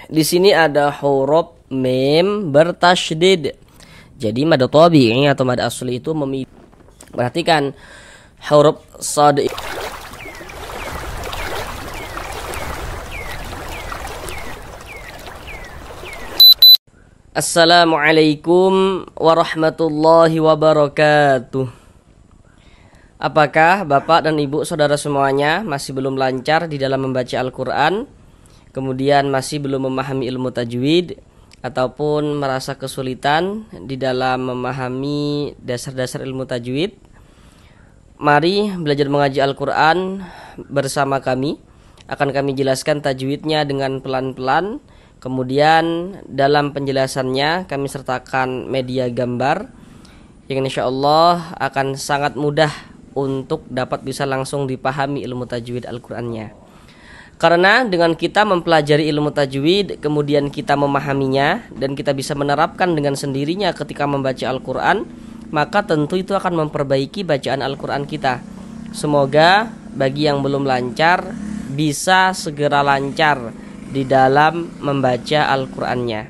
di sini ada huruf mim bertasydid. Jadi mad tabi'i atau mad asli itu perhatikan huruf shad. Assalamualaikum warahmatullahi wabarakatuh. Apakah Bapak dan Ibu saudara semuanya masih belum lancar di dalam membaca Al-Quran, kemudian masih belum memahami ilmu tajwid, ataupun merasa kesulitan di dalam memahami dasar-dasar ilmu tajwid? Mari belajar mengaji Al-Quran bersama kami. Akan kami jelaskan tajwidnya dengan pelan-pelan. Kemudian dalam penjelasannya kami sertakan media gambar yang insya Allah akan sangat mudah untuk dapat bisa langsung dipahami ilmu tajwid Al-Qurannya. Karena dengan kita mempelajari ilmu tajwid, kemudian kita memahaminya dan kita bisa menerapkan dengan sendirinya ketika membaca Al-Quran, maka tentu itu akan memperbaiki bacaan Al-Quran kita. Semoga bagi yang belum lancar bisa segera lancar di dalam membaca Al-Qur'annya.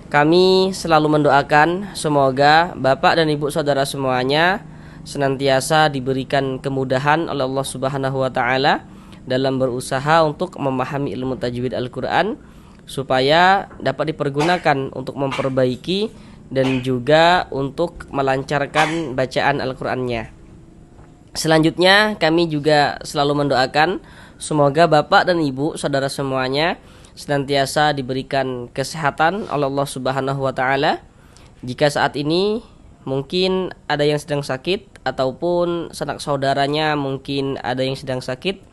Kami selalu mendoakan semoga Bapak dan Ibu saudara semuanya senantiasa diberikan kemudahan oleh Allah Subhanahu wa taala dalam berusaha untuk memahami ilmu tajwid Al-Qur'an supaya dapat dipergunakan untuk memperbaiki dan juga untuk melancarkan bacaan Al-Qur'annya. Selanjutnya kami juga selalu mendoakan semoga Bapak dan Ibu saudara semuanya senantiasa diberikan kesehatan oleh Allah Subhanahu wa taala. Jika saat ini mungkin ada yang sedang sakit ataupun sanak saudaranya mungkin ada yang sedang sakit,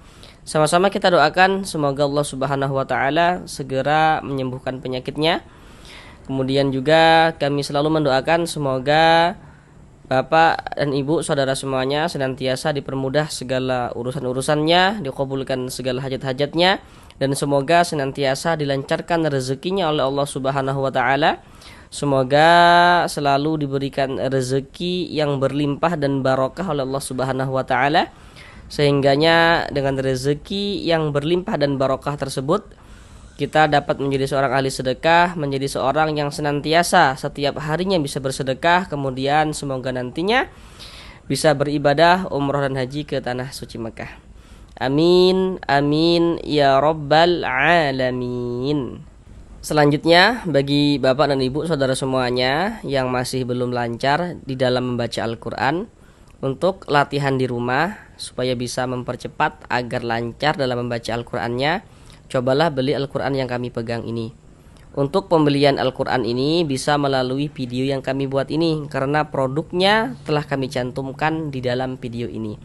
sama-sama kita doakan semoga Allah Subhanahu wa taala segera menyembuhkan penyakitnya. Kemudian juga kami selalu mendoakan semoga Bapak dan Ibu saudara semuanya senantiasa dipermudah segala urusan-urusannya, dikabulkan segala hajat-hajatnya, dan semoga senantiasa dilancarkan rezekinya oleh Allah Subhanahu wa taala. Semoga selalu diberikan rezeki yang berlimpah dan barokah oleh Allah Subhanahu wa taala, sehingganya dengan rezeki yang berlimpah dan barokah tersebut kita dapat menjadi seorang ahli sedekah, menjadi seorang yang senantiasa setiap harinya bisa bersedekah, kemudian semoga nantinya bisa beribadah umroh dan haji ke tanah suci Mekah. Amin, amin, ya rabbal alamin. Selanjutnya bagi Bapak dan Ibu saudara semuanya yang masih belum lancar di dalam membaca Al-Quran, untuk latihan di rumah supaya bisa mempercepat agar lancar dalam membaca Al-Qurannya, cobalah beli Al-Quran yang kami pegang ini. Untuk pembelian Al-Quran ini bisa melalui video yang kami buat ini, karena produknya telah kami cantumkan di dalam video ini.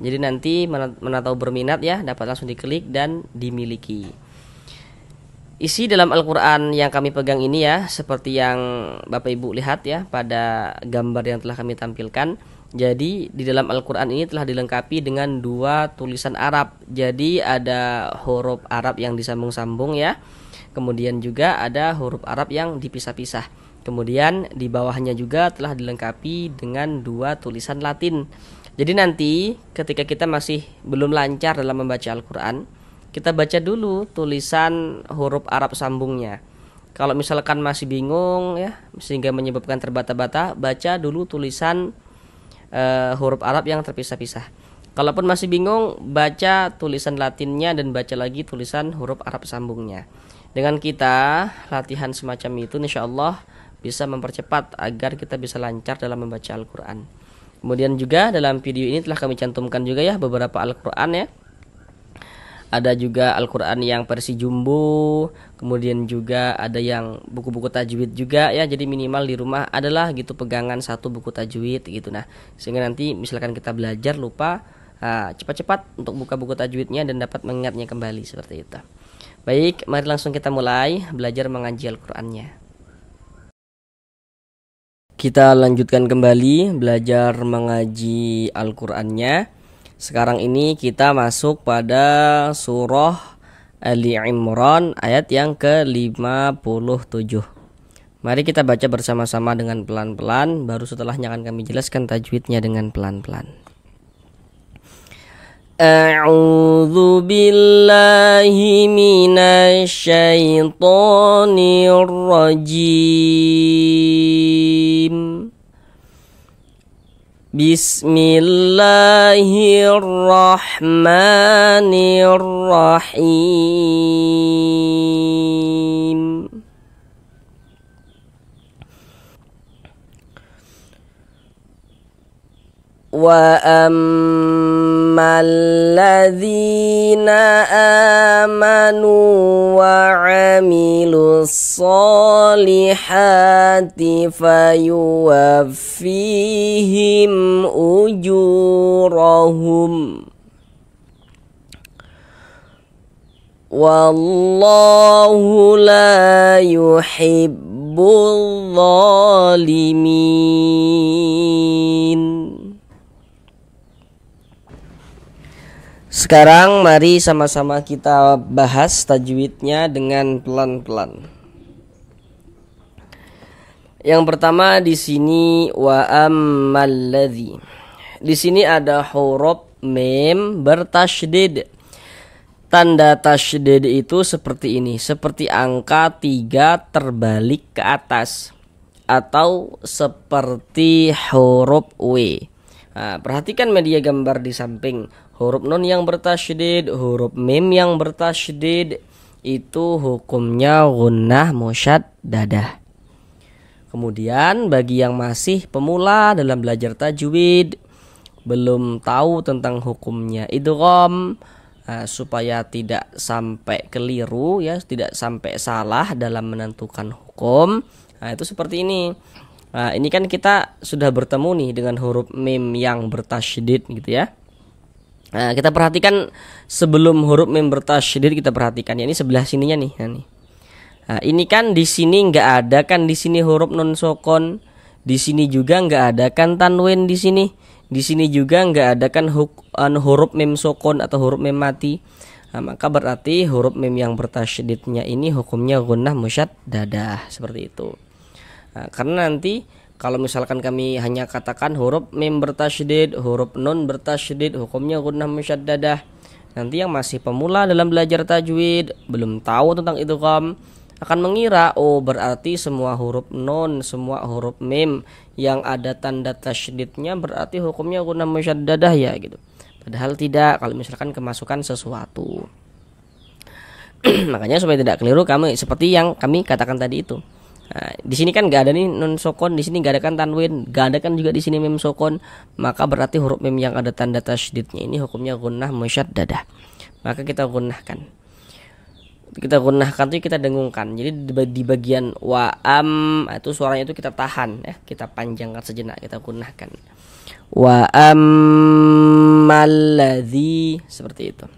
Jadi nanti mana tahu berminat ya, dapat langsung diklik dan dimiliki. Isi dalam Al-Quran yang kami pegang ini ya, seperti yang Bapak Ibu lihat ya pada gambar yang telah kami tampilkan. Jadi di dalam Al-Quran ini telah dilengkapi dengan dua tulisan Arab. Jadi ada huruf Arab yang disambung-sambung ya. Kemudian juga ada huruf Arab yang dipisah-pisah. Kemudian di bawahnya juga telah dilengkapi dengan dua tulisan Latin. Jadi nanti ketika kita masih belum lancar dalam membaca Al-Quran, kita baca dulu tulisan huruf Arab sambungnya. Kalau misalkan masih bingung ya, sehingga menyebabkan terbata-bata, baca dulu tulisan huruf Arab yang terpisah-pisah. Kalaupun masih bingung, baca tulisan Latinnya dan baca lagi tulisan huruf Arab sambungnya. Dengan kita latihan semacam itu, insya Allah bisa mempercepat agar kita bisa lancar dalam membaca Al-Quran. Kemudian juga dalam video ini telah kami cantumkan juga ya beberapa Al-Quran ya. Ada juga Al-Quran yang versi jumbo, kemudian juga ada yang buku-buku tajwid juga ya. Jadi minimal di rumah adalah gitu pegangan satu buku tajwid gitu. Nah, sehingga nanti misalkan kita belajar lupa, cepat-cepat untuk buka buku tajwidnya dan dapat mengingatnya kembali seperti itu. Baik, mari langsung kita mulai belajar mengaji Al-Qur'annya. Kita lanjutkan kembali belajar mengaji Al-Qur'annya. Sekarang ini kita masuk pada surah Ali Imran ayat yang ke-57. Mari kita baca bersama-sama dengan pelan-pelan, baru setelahnya akan kami jelaskan tajwidnya dengan pelan-pelan. A'udzu billahi minasy syaithanir rajim. Bismillahirrahmanirrahim. Wa ammal ladzina amanu wa 'amilus solihati fayuwaffihim ujurahum wallahu la yuhibbul zalimin. Sekarang mari sama-sama kita bahas tajwidnya dengan pelan-pelan. Yang pertama di sini wa ammal ladzi. Di sini ada huruf mim bertasydid. Tanda tasydid itu seperti ini, seperti angka 3 terbalik ke atas atau seperti huruf W. Nah, perhatikan media gambar di samping. Huruf nun yang bertasydid, huruf mim yang bertasydid itu hukumnya gunnah musyaddadah. Kemudian bagi yang masih pemula dalam belajar tajwid, belum tahu tentang hukumnya idgham, supaya tidak sampai keliru ya, tidak sampai salah dalam menentukan hukum. Nah, itu seperti ini. Nah, ini kan kita sudah bertemu nih dengan huruf mim yang bertasydid gitu ya. Nah, kita perhatikan sebelum huruf mim bertasydid, kita perhatikan ya, ini sebelah sininya nih. Nah, ini kan di sini nggak ada kan, di sini huruf nun sukun, di sini juga nggak ada kan tanwin di sini. Di sini juga nggak ada kan huruf mim sukun atau huruf mim mati. Nah, maka berarti huruf mim yang bertasydidnya ini hukumnya gunnah musyaddadah seperti itu. Nah, karena nanti kalau misalkan kami hanya katakan huruf mim bertasydid, huruf nun bertasydid, hukumnya gunnah musyaddadah. Nanti yang masih pemula dalam belajar tajwid, belum tahu tentang idgham, akan mengira oh berarti semua huruf nun, semua huruf mim yang ada tanda tasydidnya berarti hukumnya gunnah musyaddadah ya gitu. Padahal tidak, kalau misalkan kemasukan sesuatu. Makanya supaya tidak keliru kami seperti yang kami katakan tadi itu. Nah, di sini kan nggak ada nih nun sukun, di sini nggak ada kan tanwin, nggak ada kan juga di sini mim sukun, maka berarti huruf mim yang ada tanda tasydidnya ini hukumnya gunnah musyaddadah. Maka kita gunnahkan. Kita gunnahkan itu kita dengungkan. Jadi di bagian wa am itu suaranya itu kita tahan ya, kita panjangkan sejenak, kita gunnahkan. Wa ammal ladzi, seperti itu.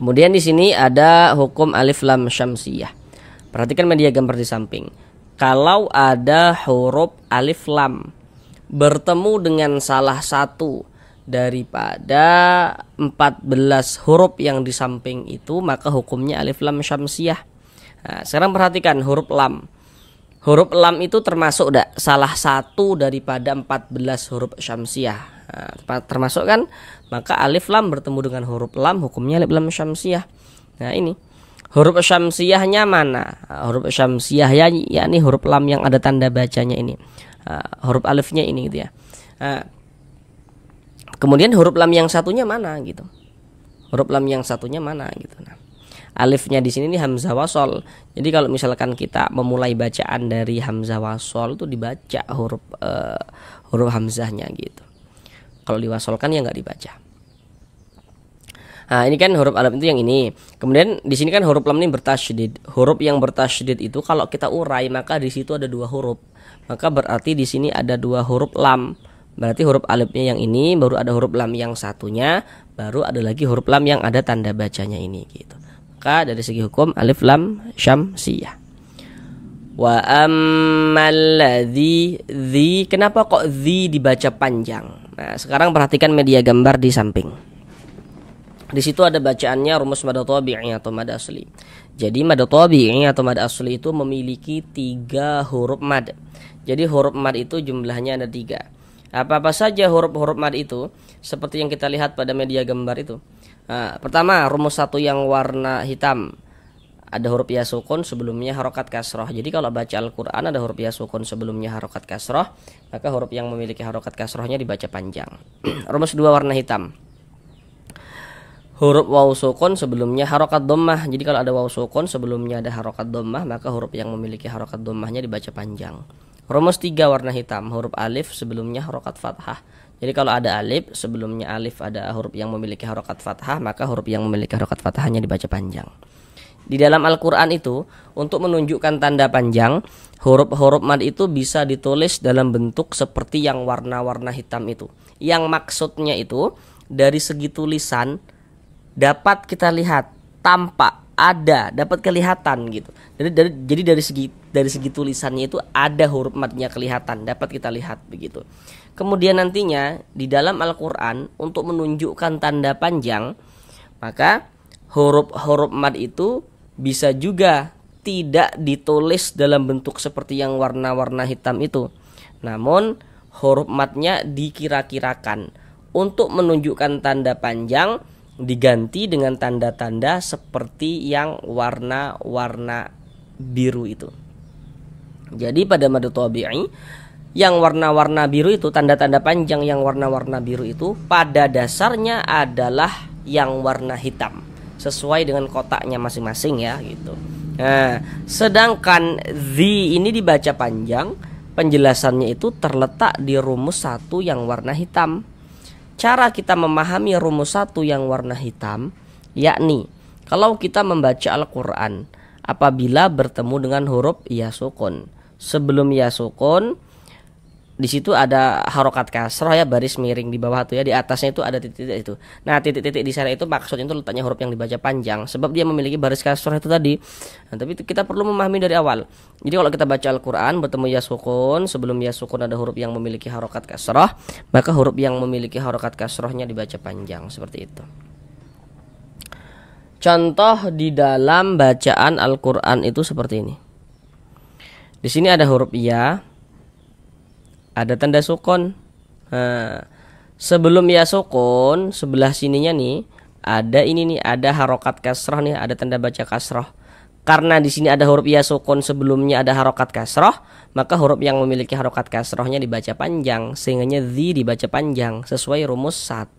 Kemudian di sini ada hukum alif lam syamsiyah. Perhatikan media gambar di samping. Kalau ada huruf alif lam bertemu dengan salah satu daripada 14 huruf yang di samping itu, maka hukumnya alif lam syamsiyah. Nah, sekarang perhatikan huruf lam. Huruf lam itu termasuk salah satu daripada 14 huruf syamsiyah. Nah, termasuk kan? Maka alif lam bertemu dengan huruf lam, hukumnya alif lam syamsiyah. Nah, ini huruf syamsiyahnya mana? Huruf syamsiyah ya, yakni huruf lam yang ada tanda bacanya ini. Huruf alifnya ini gitu ya. Kemudian huruf lam yang satunya mana gitu? Huruf lam yang satunya mana gitu. Nah, alifnya di sini nih hamzah wasol. Jadi kalau misalkan kita memulai bacaan dari hamzah wasol itu dibaca huruf hamzahnya gitu. Kalau diwasolkan ya nggak dibaca. Nah, ini kan huruf alif itu yang ini. Kemudian di sini kan huruf lam ini bertasydid. Huruf yang bertasydid itu kalau kita urai maka di situ ada 2 huruf. Maka berarti di sini ada 2 huruf lam. Berarti huruf alifnya yang ini, baru ada huruf lam yang satunya, baru ada lagi huruf lam yang ada tanda bacanya ini gitu. Maka dari segi hukum alif lam syamsiyah. Wa ammal ladzi, kenapa kok dzi dibaca panjang? Nah, sekarang perhatikan media gambar di samping. Di situ ada bacaannya rumus mad tabi'i atau mad asli. Jadi mad tabi'i atau mad asli itu memiliki 3 huruf mad. Jadi huruf mad itu jumlahnya ada 3. Apa-apa saja huruf-huruf mad itu seperti yang kita lihat pada media gambar itu. Pertama, rumus 1 yang warna hitam. Ada huruf ya sukun sebelumnya harokat kasroh. Jadi kalau baca Al-Quran ada huruf ya sukun sebelumnya harokat kasroh, maka huruf yang memiliki harokat kasrohnya dibaca panjang. Rumus 2 warna hitam. Huruf waw sukun sebelumnya harokat dhammah. Jadi kalau ada waw sukun sebelumnya ada harokat dhammah, maka huruf yang memiliki harokat dhammahnya dibaca panjang. Rumus 3 warna hitam. Huruf alif sebelumnya harokat fathah. Jadi kalau ada alif sebelumnya alif ada huruf yang memiliki harokat fathah, maka huruf yang memiliki harokat fathahnya dibaca panjang. Di dalam Al-Quran itu, untuk menunjukkan tanda panjang, huruf-huruf mad itu bisa ditulis dalam bentuk seperti yang warna-warna hitam itu. Yang maksudnya itu, dari segi tulisan dapat kita lihat, tampak, ada, dapat kelihatan gitu. Jadi dari segi tulisannya itu ada huruf madnya kelihatan, dapat kita lihat begitu. Kemudian nantinya di dalam Al-Quran untuk menunjukkan tanda panjang, maka huruf-huruf mad itu bisa juga tidak ditulis dalam bentuk seperti yang warna-warna hitam itu. Namun huruf madnya dikira-kirakan. Untuk menunjukkan tanda panjang diganti dengan tanda-tanda seperti yang warna-warna biru itu. Jadi pada mad tabi'i yang warna-warna biru itu, tanda-tanda panjang yang warna-warna biru itu pada dasarnya adalah yang warna hitam, sesuai dengan kotaknya masing-masing ya gitu. Nah, sedangkan the ini dibaca panjang, penjelasannya itu terletak di rumus 1 yang warna hitam. Cara kita memahami rumus 1 yang warna hitam, yakni kalau kita membaca Al-Quran apabila bertemu dengan huruf ya sukun, sebelum ya sukun di situ ada harokat kasroh ya, baris miring di bawah tuh ya, di atasnya itu ada titik-titik itu. Nah titik-titik di sana itu maksudnya itu letaknya huruf yang dibaca panjang, sebab dia memiliki baris kasroh itu tadi. Nah, tapi kita perlu memahami dari awal. Jadi kalau kita baca Al-Quran bertemu ya sukun, sebelum ya sukun ada huruf yang memiliki harokat kasroh, maka huruf yang memiliki harokat kasrohnya dibaca panjang seperti itu. Contoh di dalam bacaan Al-Quran itu seperti ini. Di sini ada huruf ya, ada tanda sukun. Nah, sebelum ya sukun sebelah sininya nih ada ini nih, ada harokat kasroh nih, ada tanda baca kasroh. Karena di sini ada huruf ya sukun sebelumnya ada harokat kasroh, maka huruf yang memiliki harokat kasrohnya dibaca panjang, sehingga the dibaca panjang sesuai rumus 1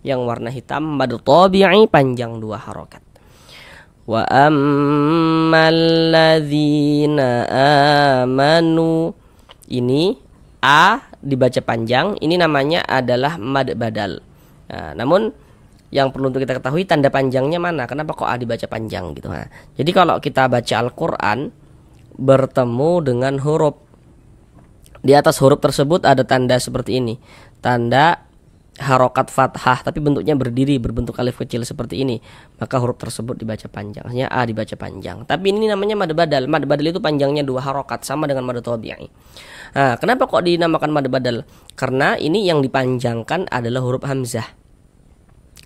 yang warna hitam mad tabi'i panjang 2 harokat. Wa ammal ladzina amanu, ini a dibaca panjang, ini namanya adalah mad badal. Nah, namun yang perlu untuk kita ketahui tanda panjangnya mana, kenapa kok a dibaca panjang gitu. Nah, jadi kalau kita baca Al-Quran bertemu dengan huruf, di atas huruf tersebut ada tanda seperti ini, tanda harokat fathah tapi bentuknya berdiri, berbentuk alif kecil seperti ini, maka huruf tersebut dibaca panjang, hanya a dibaca panjang. Tapi ini namanya mad badal. Mad badal itu panjangnya 2 harokat, sama dengan mad tabi'i. Nah, kenapa kok dinamakan mad badal? Karena ini yang dipanjangkan adalah huruf hamzah.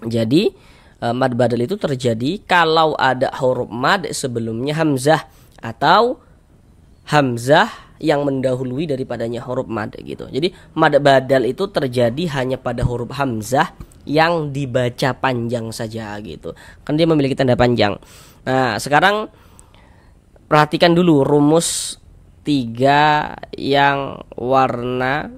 Jadi mad badal itu terjadi kalau ada huruf mad sebelumnya hamzah, atau hamzah yang mendahului daripadanya huruf mad gitu. Jadi mad badal itu terjadi hanya pada huruf hamzah yang dibaca panjang saja gitu. Kan dia memiliki tanda panjang. Nah, sekarang perhatikan dulu rumus 3 yang warna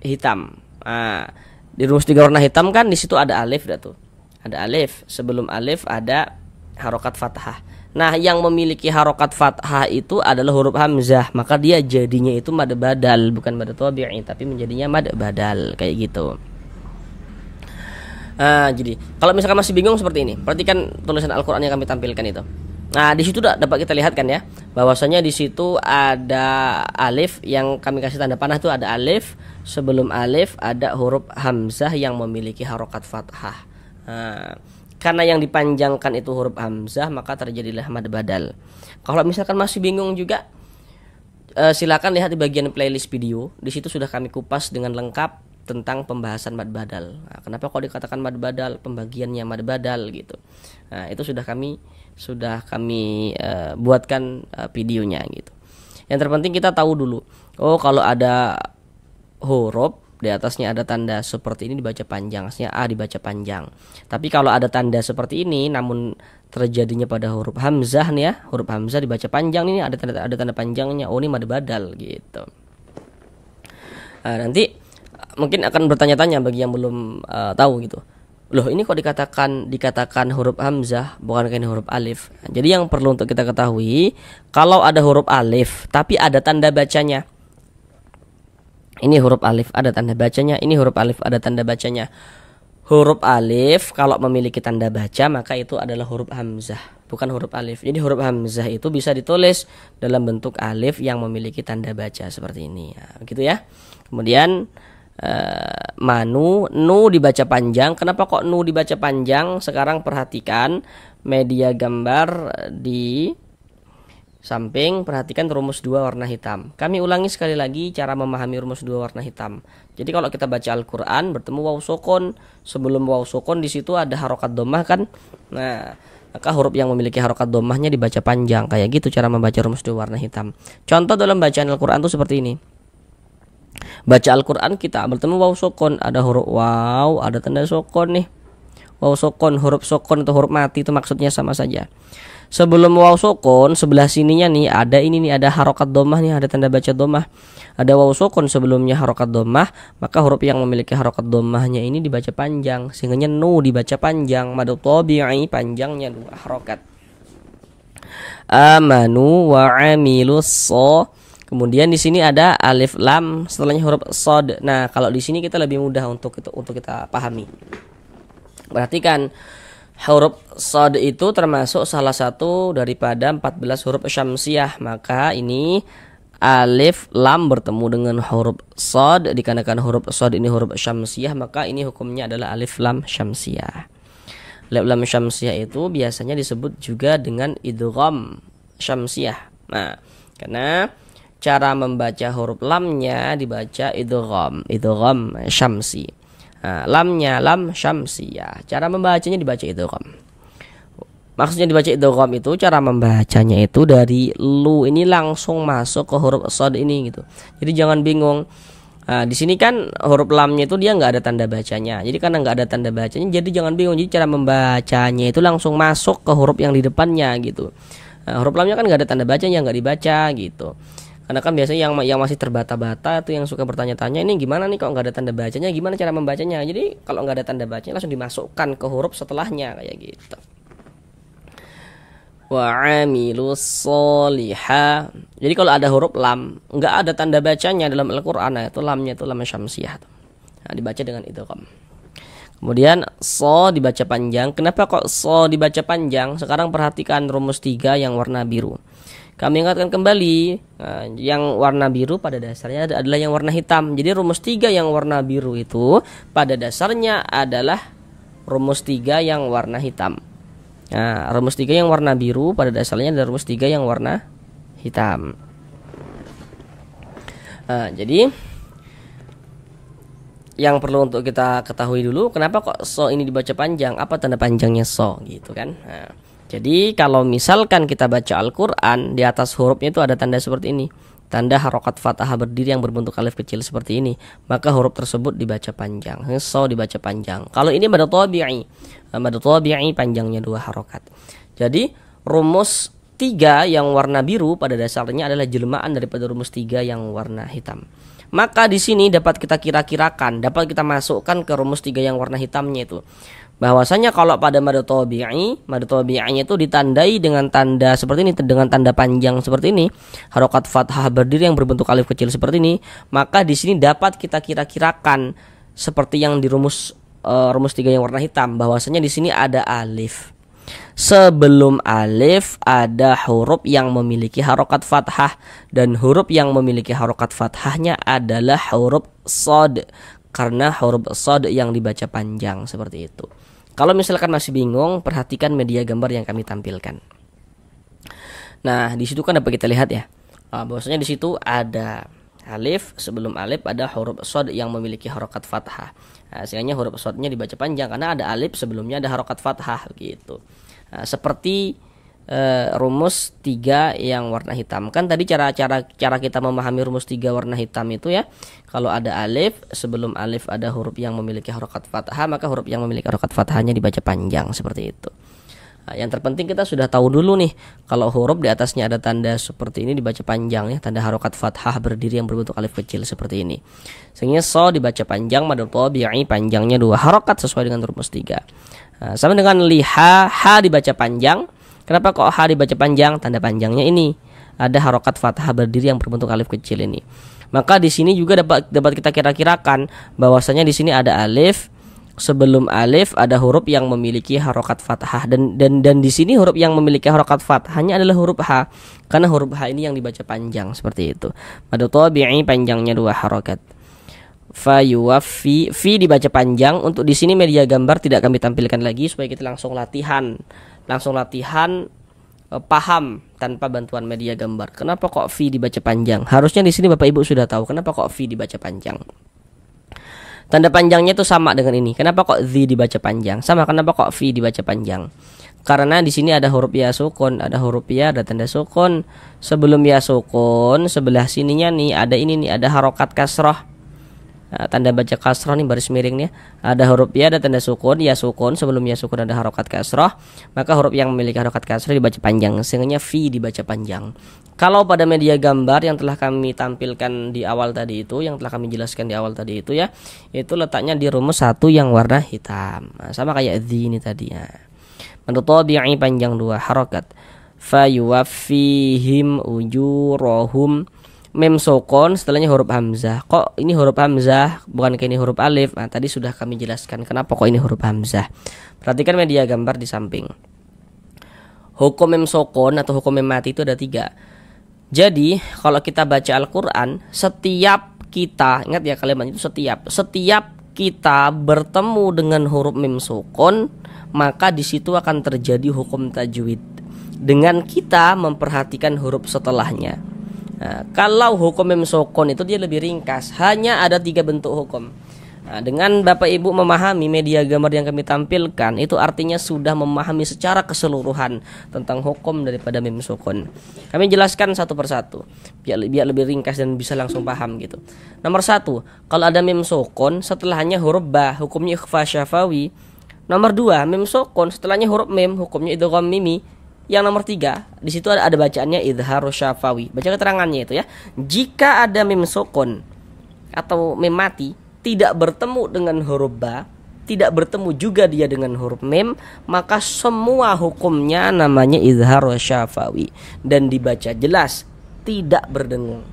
hitam. Nah, di rumus 3 warna hitam kan di situ ada alif dah tuh. Ada alif, sebelum alif ada harokat fathah. Nah, yang memiliki harokat fathah itu adalah huruf hamzah, maka dia jadinya itu mad badal, bukan mad tabi'i, tapi menjadinya mad badal kayak gitu. Nah, jadi kalau misalkan masih bingung seperti ini, perhatikan tulisan Al-Quran yang kami tampilkan itu. Nah, di situ dapat kita lihat kan ya, bahwasanya di situ ada alif yang kami kasih tanda panah, itu ada alif, sebelum alif ada huruf hamzah yang memiliki harokat fathah. Nah, karena yang dipanjangkan itu huruf hamzah, maka terjadilah mad badal. Kalau misalkan masih bingung juga, silakan lihat di bagian playlist video. Di situ sudah kami kupas dengan lengkap tentang pembahasan mad badal. Nah, kenapa kok dikatakan mad badal, pembagiannya mad badal gitu. Nah, itu sudah kami buatkan videonya gitu. Yang terpenting kita tahu dulu. Oh, kalau ada huruf di atasnya ada tanda seperti ini dibaca panjang, artinya A dibaca panjang. Tapi kalau ada tanda seperti ini namun terjadinya pada huruf hamzah nih ya, huruf hamzah dibaca panjang, ini ada tanda panjangnya, oh ini mad badal gitu. Nah, nanti mungkin akan bertanya-tanya bagi yang belum tahu gitu. Loh, ini kok dikatakan huruf hamzah bukan ini huruf alif. Jadi yang perlu untuk kita ketahui, kalau ada huruf alif tapi ada tanda bacanya. Ini huruf alif ada tanda bacanya, ini huruf alif ada tanda bacanya. Huruf alif kalau memiliki tanda baca maka itu adalah huruf hamzah, bukan huruf alif. Jadi huruf hamzah itu bisa ditulis dalam bentuk alif yang memiliki tanda baca seperti ini. Nah, begitu ya. Kemudian manu, nu dibaca panjang. Kenapa kok nu dibaca panjang? Sekarang perhatikan media gambar di samping, perhatikan rumus 2 warna hitam. Kami ulangi sekali lagi cara memahami rumus 2 warna hitam. Jadi kalau kita baca Al-Qur'an bertemu waw sukun, sebelum waw sukun di situ ada harokat dhammah kan? Nah, maka huruf yang memiliki harokat dhammahnya dibaca panjang. Kayak gitu cara membaca rumus 2 warna hitam. Contoh dalam bacaan Al-Qur'an itu seperti ini. Baca Al-Qur'an kita bertemu waw sukun, ada huruf waw, ada tanda sukun nih. Waw sukun, huruf sukun atau huruf mati itu maksudnya sama saja. Sebelum waw sukun sebelah sininya nih ada ini nih, ada harokat dhammah nih, ada tanda baca dhammah. Ada waw sukun sebelumnya harokat dhammah, maka huruf yang memiliki harokat dhammahnya ini dibaca panjang, sehingga nu dibaca panjang, mad tabi'i panjangnya 2 harokat. Amanu wa amilus so. Kemudian di sini ada alif lam setelahnya huruf shad. Nah, kalau di sini kita lebih mudah untuk kita pahami. Perhatikan, huruf shad itu termasuk salah satu daripada 14 huruf syamsiah. Maka ini alif lam bertemu dengan huruf shad, dikarenakan huruf shad ini huruf syamsiah, maka ini hukumnya adalah alif lam syamsiah. Alif lam syamsiah itu biasanya disebut juga dengan idgham syamsiah. Nah, karena cara membaca huruf lamnya dibaca idgham syamsi. Nah, lamnya lam syamsiyah. Cara membacanya dibaca idgham. Maksudnya dibaca idgham itu cara membacanya itu dari lu ini langsung masuk ke huruf shad ini gitu. Jadi jangan bingung. Nah, di sini kan huruf lamnya itu dia nggak ada tanda bacanya. Jadi karena nggak ada tanda bacanya, jadi jangan bingung. Jadi cara membacanya itu langsung masuk ke huruf yang di depannya gitu. Nah, huruf lamnya kan nggak ada tanda bacanya, nggak dibaca gitu. Karena kan biasanya yang masih terbata-bata itu yang suka bertanya-tanya, ini gimana nih kok nggak ada tanda bacanya, gimana cara membacanya. Jadi kalau nggak ada tanda bacanya langsung dimasukkan ke huruf setelahnya kayak gitu. Wa amilus solihah. Jadi kalau ada huruf lam nggak ada tanda bacanya dalam Al-Qur'an, nah, itu lamnya itu lam syamsiah. Nah, dibaca dengan idgham. Kemudian so dibaca panjang. Kenapa kok so dibaca panjang? Sekarang perhatikan rumus 3 yang warna biru. Kami ingatkan kembali, yang warna biru pada dasarnya adalah yang warna hitam. Jadi rumus 3 yang warna biru itu pada dasarnya adalah rumus 3 yang warna hitam. Nah, rumus 3 yang warna biru pada dasarnya adalah rumus 3 yang warna hitam. Jadi yang perlu untuk kita ketahui dulu, kenapa kok so ini dibaca panjang? Apa tanda panjangnya so gitu kan? Nah, jadi kalau misalkan kita baca Al-Qur'an, di atas hurufnya itu ada tanda seperti ini. Tanda harokat fathah berdiri yang berbentuk alif kecil seperti ini. Maka huruf tersebut dibaca panjang. So dibaca panjang. Kalau ini mad tabi'i. Mad tabi'i panjangnya 2 harokat. Jadi rumus 3 yang warna biru pada dasarnya adalah jelmaan daripada rumus 3 yang warna hitam. Maka di sini dapat kita kira-kirakan, dapat kita masukkan ke rumus 3 yang warna hitamnya itu. Bahwasanya kalau pada mad tabi'inya itu ditandai dengan tanda seperti ini, dengan tanda panjang seperti ini, harokat fathah berdiri yang berbentuk alif kecil seperti ini, maka di sini dapat kita kira-kirakan seperti yang di rumus 3 yang warna hitam, bahwasanya di sini ada alif. Sebelum alif ada huruf yang memiliki harokat fathah, dan huruf yang memiliki harokat fathahnya adalah huruf shad, karena huruf shad yang dibaca panjang seperti itu. Kalau misalkan masih bingung, perhatikan media gambar yang kami tampilkan. Nah, di situ kan dapat kita lihat ya, bahwasanya di situ ada alif, sebelum alif ada huruf shad yang memiliki harokat fathah. Nah, sehingga huruf shadnya dibaca panjang karena ada alif, sebelumnya ada harokat fathah gitu. Nah, seperti rumus 3 yang warna hitam. Kan tadi cara kita memahami rumus 3 warna hitam itu ya, kalau ada alif, sebelum alif ada huruf yang memiliki harokat fathah, maka huruf yang memiliki harokat fathahnya dibaca panjang seperti itu. Nah, yang terpenting kita sudah tahu dulu nih, kalau huruf di atasnya ada tanda seperti ini dibaca panjang ya, tanda harokat fathah berdiri yang berbentuk alif kecil seperti ini. Sehingga so dibaca panjang, mad tabi'i panjangnya 2 harokat sesuai dengan rumus 3. Nah, sama dengan liha, ha dibaca panjang. Kenapa kok ha dibaca panjang? Tanda panjangnya ini ada harokat fathah berdiri yang berbentuk alif kecil ini. Maka di sini juga dapat kita kira-kirakan bahwasanya di sini ada alif, sebelum alif ada huruf yang memiliki harokat fathah, dan di sini huruf yang memiliki harokat fathahnya adalah huruf ha, karena huruf ha ini yang dibaca panjang seperti itu. Mad tabi'i panjangnya 2 harokat. Fa yuwaffi, fi dibaca panjang. Untuk di sini media gambar tidak kami tampilkan lagi supaya kita langsung latihan paham tanpa bantuan media gambar. Kenapa kok fi dibaca panjang? Harusnya di sini Bapak Ibu sudah tahu kenapa kok fi dibaca panjang. Tanda panjangnya itu sama dengan ini. Kenapa kok zi dibaca panjang? Sama. Kenapa kok fi dibaca panjang? Karena di sini ada huruf ya sukun, ada huruf ya, ada tanda sukun. Sebelum ya sukun, sebelah sininya nih ada ini nih, ada harokat kasroh. Nah, tanda baca kasroh nih, baris miring nih. Ada huruf ya, ada tanda sukun, ya sukun. Sebelum ya sukun ada harokat kasroh, maka huruf yang memiliki harokat kasroh dibaca panjang, sehingga fi dibaca panjang. Kalau pada media gambar yang telah kami tampilkan di awal tadi itu, yang telah kami jelaskan di awal tadi itu ya, itu letaknya di rumus 1 yang warna hitam. Nah, sama kayak di ini tadi ya. Mad tabi'i panjang 2 harokat. Fa yuwaffihim ujurahum. Mem sukun setelahnya huruf hamzah. Kok ini huruf hamzah bukan kayak ini huruf alif? Nah, tadi sudah kami jelaskan kenapa kok ini huruf hamzah. Perhatikan media gambar di samping. Hukum mem sukun atau hukum mem mati itu ada 3. Jadi kalau kita baca Al-Quran, setiap kita, ingat ya kalimat itu setiap kita bertemu dengan huruf mem sukun, maka di situ akan terjadi hukum tajwid dengan kita memperhatikan huruf setelahnya. Nah, kalau hukum mem sukun itu dia lebih ringkas, hanya ada 3 bentuk hukum. Nah, dengan Bapak Ibu memahami media gambar yang kami tampilkan, itu artinya sudah memahami secara keseluruhan tentang hukum daripada mem sukun. Kami jelaskan satu persatu biar lebih ringkas dan bisa langsung paham gitu. Nomor 1, kalau ada mem sukun setelahnya huruf ba, hukumnya ikhfa syafawi. Nomor 2, mem sukun setelahnya huruf mem, hukumnya idgham mimi. Yang nomor 3, di situ ada bacaannya idhar syafawi. Baca keterangannya itu ya. Jika ada mem sukun atau mem mati tidak bertemu dengan huruf ba, tidak bertemu juga dia dengan huruf mem, maka semua hukumnya namanya idhar syafawi dan dibaca jelas, tidak berdengung.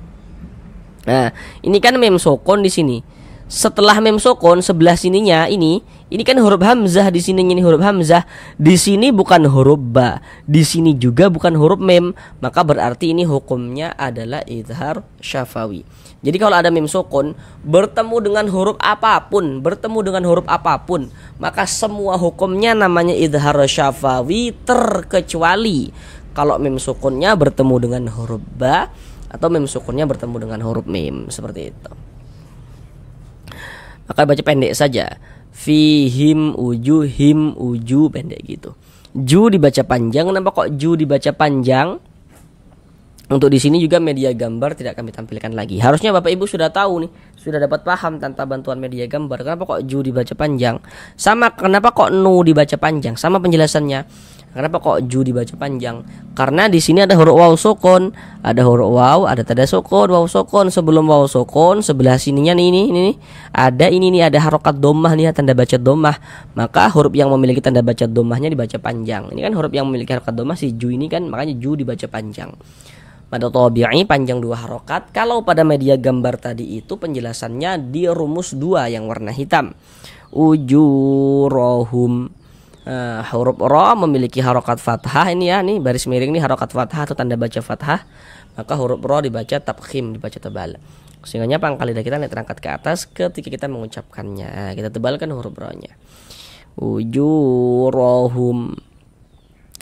Nah, ini kan mem sukun di sini. Setelah mem sukun sebelah sininya ini kan huruf hamzah, di sininya ini huruf hamzah, di sini bukan huruf ba, di sini juga bukan huruf mem, maka berarti ini hukumnya adalah idhar syafawi. Jadi kalau ada mem sukun bertemu dengan huruf apapun, maka semua hukumnya namanya idhar syafawi, terkecuali kalau mem sukunnya bertemu dengan huruf ba atau mem sukunnya bertemu dengan huruf mem, seperti itu. Maka baca pendek saja. Fihim uju pendek gitu. Ju dibaca panjang. Kenapa kok ju dibaca panjang? Untuk di sini juga media gambar tidak kami tampilkan lagi. Harusnya Bapak Ibu sudah tahu nih, sudah dapat paham tanpa bantuan media gambar. Kenapa kok ju dibaca panjang? Sama kenapa kok nu dibaca panjang? Sama penjelasannya. Kenapa kok ju dibaca panjang? Karena di sini ada huruf waw sukun, ada huruf waw, ada tanda sukun, waw sukun. Sebelum waw sukun sebelah sininya nih ada ini nih, ada harokat dhammah nih, tanda baca dhammah. Maka huruf yang memiliki tanda baca dhammahnya dibaca panjang. Ini kan huruf yang memiliki harokat dhammah si ju ini kan, makanya ju dibaca panjang. Mad tabi'i panjang 2 harokat. Kalau pada media gambar tadi itu penjelasannya di rumus 2 yang warna hitam. Ujurahum. Huruf ra memiliki harokat fathah ini ya, nih baris miring nih harokat fathah atau tanda baca fathah, maka huruf ra dibaca tafkhim, dibaca tebal. Sehingga pangkal lidah kita naik terangkat ke atas ketika kita mengucapkannya. Kita tebalkan huruf ra-nya. Ujurahum.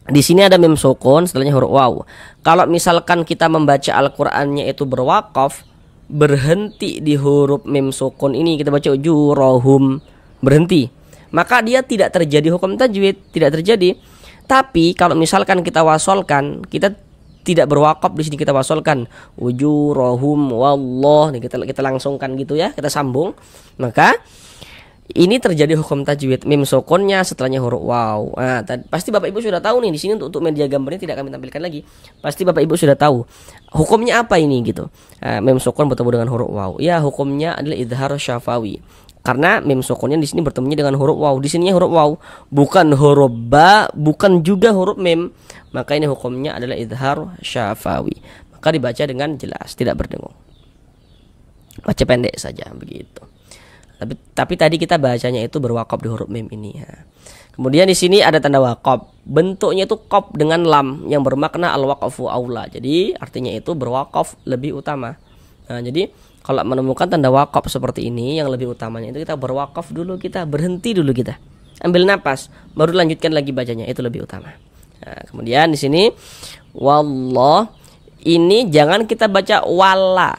Di sini ada mem sukun, setelahnya huruf waw. Kalau misalkan kita membaca Al-Qur'annya itu berwaqaf, berhenti di huruf mem sukun ini, kita baca ujurahum, berhenti, maka dia tidak terjadi hukum tajwid, tidak terjadi. Tapi kalau misalkan kita wasolkan, kita tidak berwakaf di sini, kita wasolkan ujurahum wallah nih, kita langsungkan gitu ya, kita sambung, maka ini terjadi hukum tajwid. Mim sukunnya setelahnya huruf waw. Nah, pasti Bapak Ibu sudah tahu nih di sini, untuk media gambarnya tidak kami tampilkan lagi. Pasti Bapak Ibu sudah tahu hukumnya apa ini gitu. Mim sukun bertemu dengan huruf waw. Ya, hukumnya adalah idhar syafawi. Karena mim sukunnya di sini bertemunya dengan huruf waw. Di sininya huruf waw, bukan huruf ba, bukan juga huruf mim. Maka ini hukumnya adalah idhar syafawi. Maka dibaca dengan jelas, tidak berdengung. Baca pendek saja begitu. Tapi tadi kita bacanya itu berwakaf di huruf mim ini ya. Kemudian di sini ada tanda wakaf. Bentuknya itu qaf dengan lam yang bermakna al-waqfu aula. Jadi artinya itu berwakaf lebih utama. Nah, jadi kalau menemukan tanda wakaf seperti ini yang lebih utamanya itu kita berwakaf dulu, kita berhenti dulu, kita ambil napas, baru lanjutkan lagi bacanya, itu lebih utama. Nah, kemudian di sini wallah ini jangan kita baca wala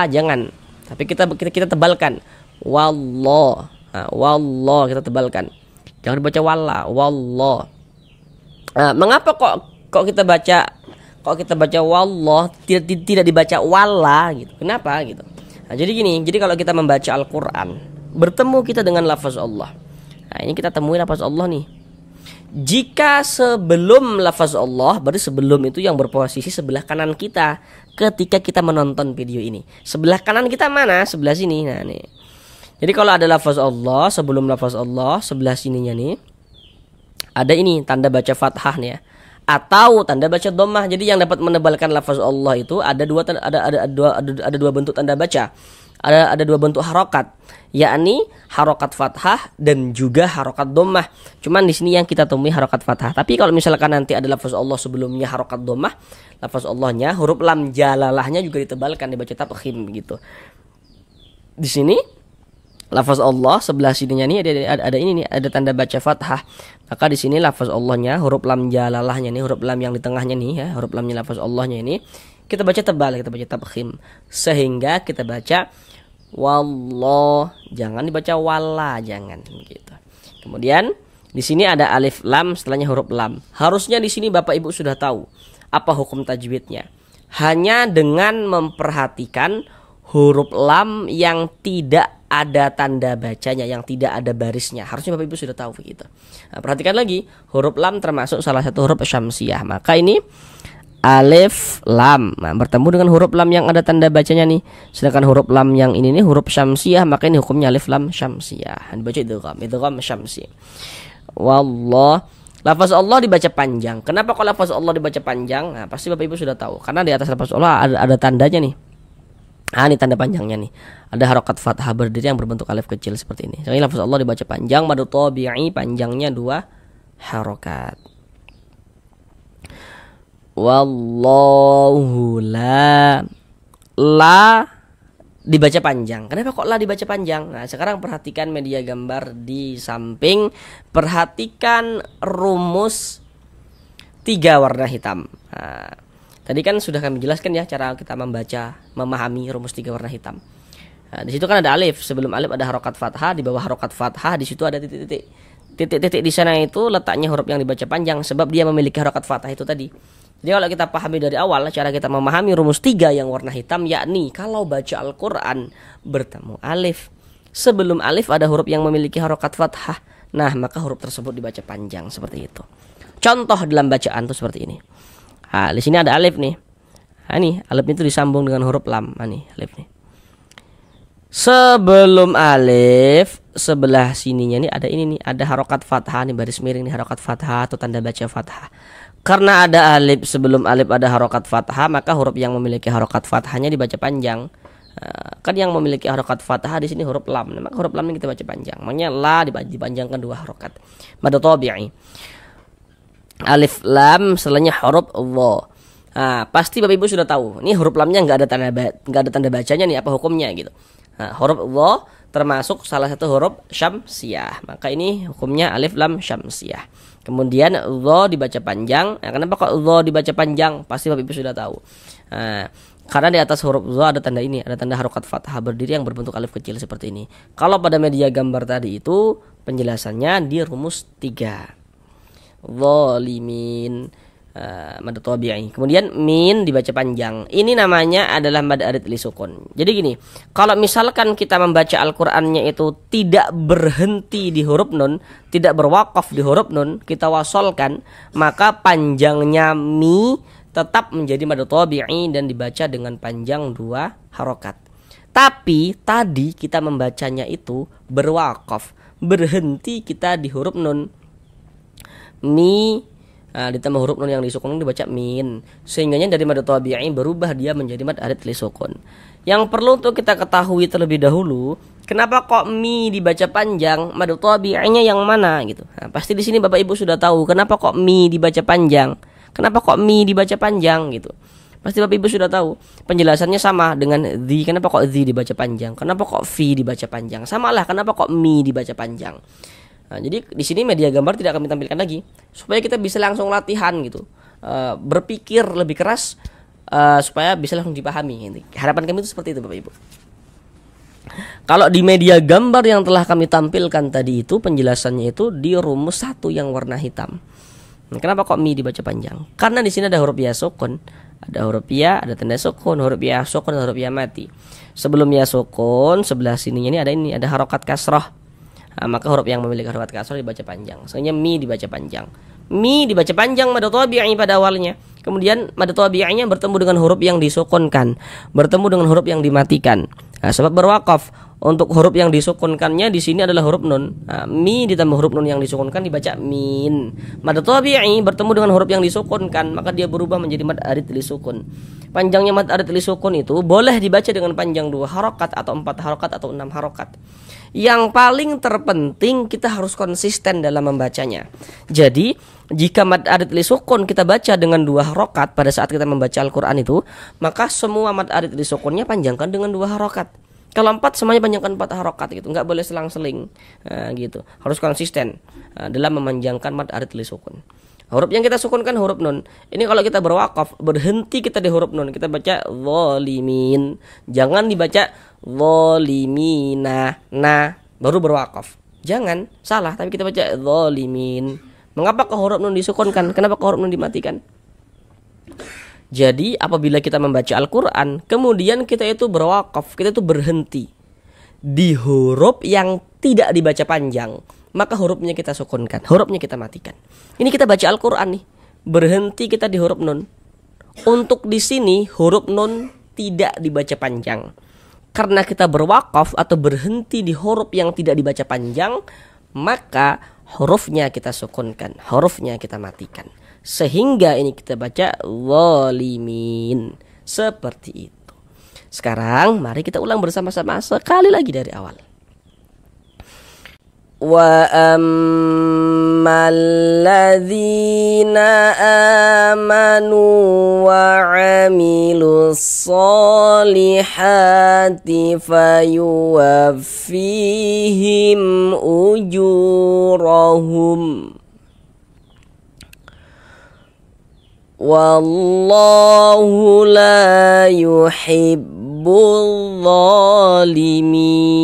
jangan. Tapi kita tebalkan wallah. Nah, wallah kita tebalkan. Jangan dibaca wallah. Nah, mengapa kok kita baca wallah, tidak dibaca wala gitu. Kenapa gitu? Nah, jadi gini, jadi kalau kita membaca Al-Qur'an, bertemu kita dengan lafaz Allah. Nah, ini kita temui lafaz Allah nih. Jika sebelum lafaz Allah, berarti sebelum itu yang berposisi sebelah kanan kita ketika kita menonton video ini. Sebelah kanan kita mana? Sebelah sini. Nah, nih. Jadi kalau ada lafaz Allah, sebelum lafaz Allah, sebelah sininya nih ada ini tanda baca fathah nih ya, atau tanda baca dhammah. Jadi yang dapat menebalkan lafaz Allah itu ada dua bentuk tanda baca. Ada dua bentuk harokat, yakni harokat fathah dan juga harokat dhammah. Cuman di sini yang kita temui harokat fathah. Tapi kalau misalkan nanti ada lafaz Allah sebelumnya harokat dhammah, lafaz Allahnya huruf lam jalalahnya juga ditebalkan, dibaca tafkhim gitu. Di sini lafaz Allah sebelah sininya nih ada ini nih, ada tanda baca fathah. Maka di sini lafaz Allahnya huruf lam jalalahnya nih, huruf lam yang di tengahnya nih ya, huruf lamnya lafaz Allahnya ini kita baca tebal, kita baca tafkhim, sehingga kita baca wallah, jangan dibaca wala, jangan gitu. Kemudian di sini ada alif lam setelahnya huruf lam. Harusnya di sini Bapak Ibu sudah tahu apa hukum tajwidnya. Hanya dengan memperhatikan huruf lam yang tidak ada tanda bacanya, yang tidak ada barisnya. Harusnya Bapak Ibu sudah tahu begitu. Nah, perhatikan lagi, huruf lam termasuk salah satu huruf syamsiah. Maka ini alif lam, nah, bertemu dengan huruf lam yang ada tanda bacanya nih. Sedangkan huruf lam yang ini nih huruf syamsiah, maka ini hukumnya alif lam syamsiah. Dibaca idgham syamsi. Wallah, lafaz Allah dibaca panjang. Kenapa kalau lafaz Allah dibaca panjang? Nah, pasti Bapak Ibu sudah tahu. Karena di atas lafaz Allah ada tandanya nih. Nah, ini tanda panjangnya nih. Ada harokat fathah berdiri yang berbentuk alif kecil seperti ini. Jadi lafaz Allah dibaca panjang, madu tabi'i panjangnya 2 harokat. Wallahu la dibaca panjang. Kenapa kok la dibaca panjang? Nah, sekarang perhatikan media gambar di samping. Perhatikan rumus 3 warna hitam. Nah, tadi kan sudah kami jelaskan ya cara kita memahami rumus 3 warna hitam. Nah, di situ kan ada alif, sebelum alif ada harokat fathah, di bawah harokat fathah di situ ada titik-titik. Titik-titik di sana itu letaknya huruf yang dibaca panjang sebab dia memiliki harokat fathah itu tadi. Jadi kalau kita pahami dari awal cara kita memahami rumus 3 yang warna hitam, yakni kalau baca Al-Quran bertemu alif, sebelum alif ada huruf yang memiliki harokat fathah, nah maka huruf tersebut dibaca panjang seperti itu. Contoh dalam bacaan tuh seperti ini. Nah, di sini ada alif nih. Nah, nih alif itu disambung dengan huruf lam. Nah, nih alif nih. Sebelum alif sebelah sininya nih ada ini nih, ada harokat fathah nih, baris miring nih, harokat fathah atau tanda baca fathah. Karena ada alif, sebelum alif ada harokat fathah, maka huruf yang memiliki harokat fathahnya dibaca panjang. Kan yang memiliki harokat fathah di sini huruf lam, maka huruf lam ini kita baca panjang. Makanya la dipanjangkan 2 harokat. Mad tabi'i. Alif lam setelahnya huruf dha. Nah, pasti Bapak Ibu sudah tahu. Ini huruf lamnya nggak ada tanda bacanya nih, apa hukumnya gitu. Nah, huruf dha termasuk salah satu huruf syamsiah. Maka ini hukumnya alif lam syamsiah. Kemudian dha dibaca panjang. Nah, kenapa kok dha dibaca panjang? Pasti Bapak Ibu sudah tahu. Nah, karena di atas huruf dha ada tanda ini, ada tanda harokat fathah berdiri yang berbentuk alif kecil seperti ini. Kalau pada media gambar tadi itu penjelasannya di rumus 3. zalimin. Mad tabi'i. Kemudian min dibaca panjang. Ini namanya adalah mad arid li sukun. Jadi gini, kalau misalkan kita membaca Al-Qur'annya itu tidak berhenti di huruf nun, tidak berwakaf di huruf nun, kita wasolkan, maka panjangnya mi tetap menjadi mad tabi'i dan dibaca dengan panjang 2 harokat. Tapi tadi kita membacanya itu berwakaf, berhenti kita di huruf nun. Mi ditambah huruf nun yang disukun dibaca min, sehingganya dari mad tabi'i berubah dia menjadi mad arid li sukun. Yang perlu untuk kita ketahui terlebih dahulu, kenapa kok mi dibaca panjang, mad tabi'inya yang mana gitu. Nah, pasti di sini Bapak Ibu sudah tahu kenapa kok mi dibaca panjang. Kenapa kok mi dibaca panjang gitu. Pasti Bapak Ibu sudah tahu. Penjelasannya sama dengan the. Kenapa kok the dibaca panjang? Kenapa kok fi dibaca panjang? Samalah kenapa kok mi dibaca panjang. Nah, jadi di sini media gambar tidak kami tampilkan lagi supaya kita bisa langsung latihan gitu, berpikir lebih keras supaya bisa langsung dipahami. Harapan kami itu seperti itu Bapak Ibu. Kalau di media gambar yang telah kami tampilkan tadi itu penjelasannya itu di rumus 1 yang warna hitam. Kenapa kok mi dibaca panjang? Karena di sini ada huruf ya sukun, ada huruf ya, ada tanda sukun, huruf ya sukun, huruf ya mati. Sebelum ya sukun sebelah sininya ini ada harokat kasroh. Nah, maka huruf yang memiliki harokat kasroh dibaca panjang. Soalnya mi dibaca panjang. Mi dibaca panjang mad tabi'i pada awalnya. Kemudian mad tabi'inya bertemu dengan huruf yang disukunkan, bertemu dengan huruf yang dimatikan. Nah, sebab berwakaf. Untuk huruf yang disukunkannya di sini adalah huruf nun. Nah, mi ditambah huruf nun yang disukunkan dibaca min. Mad tabi'i bertemu dengan huruf yang disukunkan, maka dia berubah menjadi mad arid li sukun. Panjangnya mad arid li sukun itu boleh dibaca dengan panjang 2 harokat atau 4 harokat atau 6 harokat. Yang paling terpenting kita harus konsisten dalam membacanya. Jadi jika mad arid li sukun kita baca dengan 2 harokat pada saat kita membaca Al-Quran itu, maka semua mad arid li sukunnya panjangkan dengan 2 harokat. Kalau 4 semuanya panjangkan 4 harokat gitu, nggak boleh selang-seling. Gitu. Harus konsisten dalam memanjangkan mad arid li sukun. Huruf yang kita sukunkan huruf nun. Ini kalau kita berwakaf, berhenti kita di huruf nun, kita baca zalimin. Jangan dibaca zalimina, nah baru berwakaf. Jangan, salah, tapi kita baca zalimin. Mengapa ke huruf nun disukunkan? Kenapa ke huruf nun dimatikan? Jadi apabila kita membaca Al-Quran, kemudian kita itu berwakaf, kita itu berhenti di huruf yang tidak dibaca panjang, maka hurufnya kita sukunkan, hurufnya kita matikan. Ini kita baca Al-Quran nih, berhenti kita di huruf nun. Untuk di sini huruf nun tidak dibaca panjang. Karena kita berwakaf atau berhenti di huruf yang tidak dibaca panjang, maka hurufnya kita sukunkan, hurufnya kita matikan. Sehingga ini kita baca zalimin. Seperti itu. Sekarang mari kita ulang bersama-sama sekali lagi dari awal. Wa ammal ladzina amanu wa 'amilus solihati fayuwaffihim ujurahum wallahu la yuhibbul zalimin.